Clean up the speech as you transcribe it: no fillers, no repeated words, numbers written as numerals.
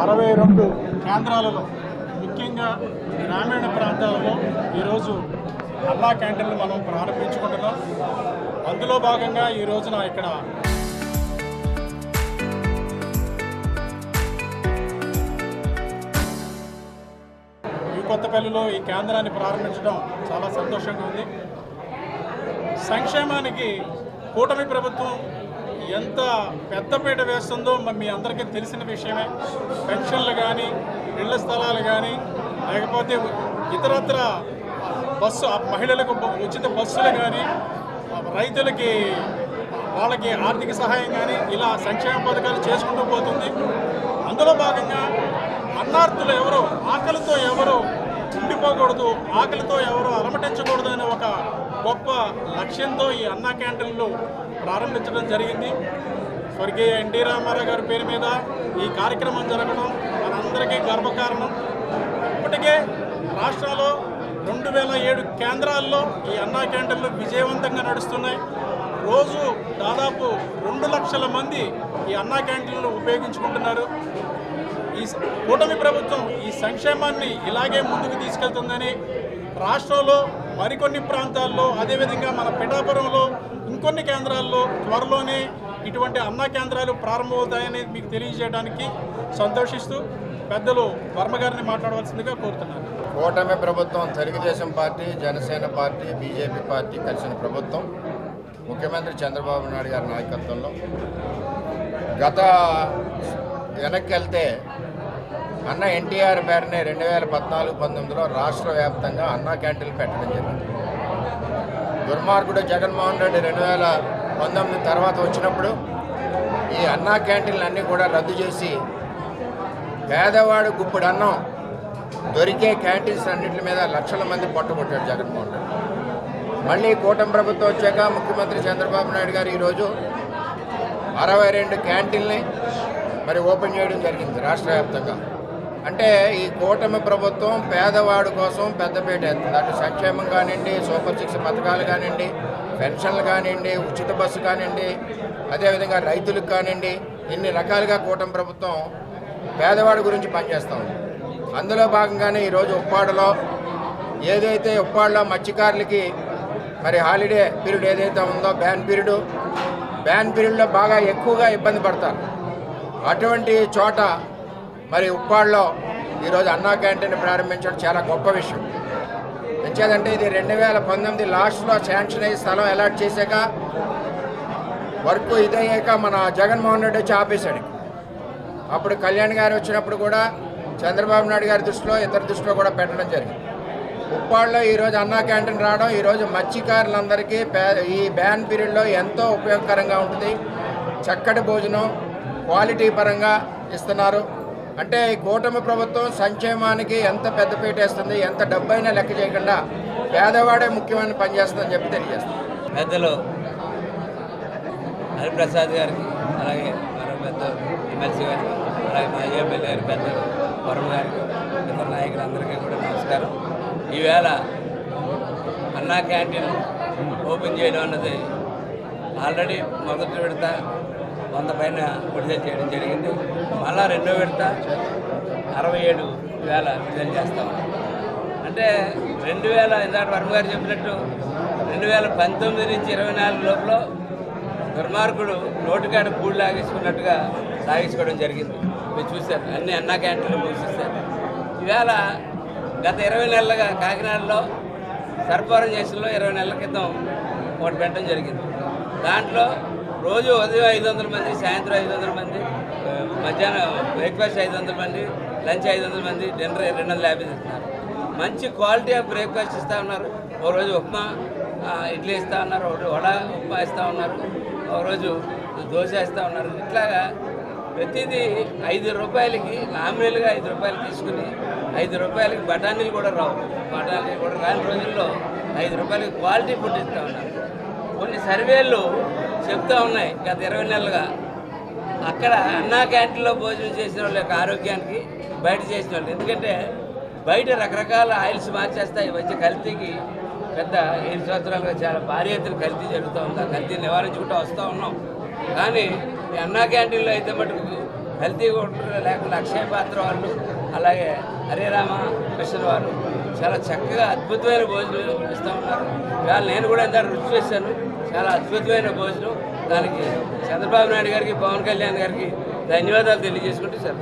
62 కేంద్రాలలో ముఖ్యంగా గ్రామీణ ప్రాంతాలలో ఈరోజు అన్నా క్యాంటీన్లు మనం ప్రారంభించుకుంటున్నాం. అందులో భాగంగా ఈ రోజున ఇక్కడ ఈ కొత్తపల్లిలో ఈ కేంద్రాన్ని ప్రారంభించడం చాలా సంతోషంగా ఉంది. సంక్షేమానికి కూటమి ప్రభుత్వం ఎంత పెద్దపీట వేస్తుందో మీ అందరికీ తెలిసిన విషయమే. పెన్షన్లు కానీ, ఇళ్ల స్థలాలు కానీ, లేకపోతే ఇతరత్ర మహిళలకు ఉచిత బస్సులు కానీ, రైతులకి వాళ్ళకి ఆర్థిక సహాయం కానీ, ఇలా సంక్షేమ పథకాలు చేసుకుంటూ పోతుంది. అందులో భాగంగా అన్నార్థులు ఎవరు, ఆకలితో ఎవరు ఉండిపోకూడదు, ఆకలితో ఎవరు అలమటించకూడదు అనే ఒక గొప్ప లక్ష్యంతో ఈ అన్నా క్యాంటీన్లు ప్రారంభించడం జరిగింది. స్వర్గీయ ఎన్టీ రామారావు గారి పేరు మీద ఈ కార్యక్రమం జరగడం మనందరికీ గర్వకారణం. ఇప్పటికే రాష్ట్రంలో 2007 కేంద్రాల్లో ఈ అన్నా క్యాంటీన్లు విజయవంతంగా నడుస్తున్నాయి. రోజు దాదాపు 2 లక్షల మంది ఈ అన్నా క్యాంటీన్లు ఉపయోగించుకుంటున్నారు. ఈ కూటమి ప్రభుత్వం ఈ సంక్షేమాన్ని ఇలాగే ముందుకు తీసుకెళ్తుందని రాష్ట్రంలో మరికొన్ని ప్రాంతాల్లో, అదేవిధంగా మన పిఠాపురంలో ఇంకొన్ని కేంద్రాల్లో త్వరలోనే ఇటువంటి అన్నా కేంద్రాలు ప్రారంభమవుతాయని మీకు తెలియజేయడానికి సంతోషిస్తూ పెద్దలు వర్మ గారిని మాట్లాడవలసిందిగా కోరుతున్నాను. కూటమి ప్రభుత్వం Telugu Desam party, Janasena party, BJP party కలిసిన ప్రభుత్వం ముఖ్యమంత్రి చంద్రబాబు నాయుడు గారి నాయకత్వంలో వెనక్కి వెళ్తే అన్న ఎన్టీఆర్ పేరునే 2014-19లో రాష్ట్ర వ్యాప్తంగా అన్నా క్యాంటీన్లు పెట్టడం జరిగింది. దుర్మార్గుడు జగన్మోహన్ రెడ్డి 2019 తర్వాత వచ్చినప్పుడు ఈ అన్నా క్యాంటీన్లు అన్నీ కూడా రద్దు చేసి పేదవాడు గుప్పుడు అన్నం దొరికే క్యాంటీన్స్ అన్నింటి మీద లక్షల మంది పట్టుకొట్టాడు జగన్మోహన్ రెడ్డి. మళ్ళీ కూటమి ప్రభుత్వం వచ్చాక ముఖ్యమంత్రి చంద్రబాబు నాయుడు గారు ఈరోజు 62 క్యాంటీన్ని ఓపెన్ చేయడం జరిగింది రాష్ట్ర వ్యాప్తంగా. అంటే ఈ కూటమి ప్రభుత్వం పేదవాడి కోసం పెద్దపీట వేస్తుంది. అటు సంక్షేమం కానివ్వండి, సూపర్ 6 పథకాలు కానివ్వండి, పెన్షన్లు కానివ్వండి, ఉచిత బస్సు కానివ్వండి, అదేవిధంగా రైతులకు కానివ్వండి, ఇన్ని రకాలుగా కూటమి ప్రభుత్వం పేదవాడి గురించి పనిచేస్తూ ఉంది. అందులో భాగంగానే ఈరోజు ఉప్పాడలో ఉప్పాడలో మత్స్యకారులకి హాలిడే పీరియడ్ ఏదైతే ఉందో బ్యాన్ పీరియడ్లో బాగా ఎక్కువగా ఇబ్బంది పడతారు. అటువంటి చోట ఉప్పాడలో ఈరోజు అన్నా క్యాంటీన్ ప్రారంభించడం చాలా గొప్ప విషయం. ఎంచేదంటే ఇది 2019 లాస్ట్లో శాంక్షన్ అయ్యి స్థలం అలాట్ చేశాక వర్క్ ఇదయ్యాక మన జగన్మోహన్ రెడ్డి వచ్చి ఆపేశాడు. అప్పుడు కళ్యాణ్ గారు వచ్చినప్పుడు కూడా చంద్రబాబు నాయుడు గారి దృష్టిలో, ఇతర దృష్టిలో కూడా పెట్టడం జరిగింది. ఉప్పాడలో ఈరోజు అన్నా క్యాంటీన్ రావడం ఈరోజు మత్స్యకారులందరికీ ఈ బ్యాన్ పీరియడ్లో ఎంతో ఉపయోగకరంగా ఉంటుంది. చక్కటి భోజనం క్వాలిటీ పరంగా ఇస్తున్నారు. అంటే ఈ కూటమి ప్రభుత్వం సంక్షేమానికి ఎంత పెద్దపీట వేస్తుంది, ఎంత డబ్బైనా లెక్క చేయకుండా పేదవాడే ముఖ్యమైన పనిచేస్తుందని చెప్పి తెలియజేస్తుంది. పెద్దలు హరిప్రసాద్ గారికి, అలాగే మరో పెద్ద ఎమ్మెల్సీ గారికి, అలాగే మాజీ ఎమ్మెల్యే గారి పెద్దలు వర్మ గారికి, ఇతర నాయకులందరికీ కూడా నమస్కారం. ఈవేళ అన్నా క్యాంటీన్ ఓపెన్ చేయడం అన్నది ఆల్రెడీ మొదటి విడత 100 పైన విడుదల చేయడం జరిగింది. మళ్ళా 2వ విడత 67 వేల విడుదల చేస్తాం. అంటే 2000 ఇందాక వర్మ గారు చెప్పినట్టు 2019 నుంచి 24 లోపల దుర్మార్గుడు నోటికాడ పూడి లాగేసుకున్నట్టుగా లాగేసుకోవడం జరిగింది. మీరు చూశారు, అన్ని అన్నా క్యాంటీన్లు మూసేశారు. ఈవేళ గత 20 నెలలుగా కాకినాడలో సర్పవరం చేసిలో 20 నెలల క్రితం ఒకటి పెట్టడం జరిగింది. దాంట్లో రోజు ఉదయం 500 మంది, సాయంత్రం 500 మంది, మధ్యాహ్నం బ్రేక్ఫాస్ట్ 500 మంది, లంచ్ 500 మంది, డిన్నర్ 250 ఇస్తున్నారు. మంచి క్వాలిటీ ఆఫ్ బ్రేక్ఫాస్ట్ ఇస్తూ ఉన్నారు. ఒకరోజు ఉప్మా ఇడ్లీ ఇస్తూ ఉన్నారు, ఒకరోజు వడ ఉప్మా ఇస్తూ ఉన్నారు, ఒకరోజు దోశ ఇస్తూ ఉన్నారు. ఇట్లాగా ప్రతిదీ 5 రూపాయలకి నామినల్గా 5 రూపాయలు తీసుకుని 5 రూపాయలకి బఠానీలు కూడా రావు. బఠానీలు కూడా రాని రోజుల్లో 5 రూపాయలకి క్వాలిటీ ఫుడ్ ఇస్తూ ఉన్నారు. కొన్ని సర్వేలు చెప్తూ ఉన్నాయి గత 20 నెలలుగా అక్కడ అన్నా క్యాంటీన్లో భోజనం చేసిన వాళ్ళ యొక్క ఆరోగ్యానికి బయట చేసిన వాళ్ళు. ఎందుకంటే బయట రకరకాల ఆయిల్స్ మార్చేస్తాయి. ఈ మధ్య కల్తీకి పెద్ద 7 సంవత్సరాలుగా చాలా భారీ ఎత్తున కల్తీ జరుగుతూ ఉంది. ఆ కల్తీ నివారించుకుంటూ వస్తూ ఉన్నాం. కానీ ఈ అన్నా క్యాంటీన్లో అయితే మటుకు హెల్తీగా ఉంటారు. లేకపోతే అక్షయ పాత్ర వాళ్ళు, అలాగే హరే రామ మిషన్ వారు చాలా చక్కగా అద్భుతమైన భోజనం ఇస్తూ ఉన్నారు. ఇవాళ నేను కూడా ఎంత రుచి చేశాను, చాలా అద్భుతమైన భోజనం. దానికి చంద్రబాబు నాయుడు గారికి, పవన్ కళ్యాణ్ గారికి ధన్యవాదాలు తెలియజేసుకుంటూ సార్.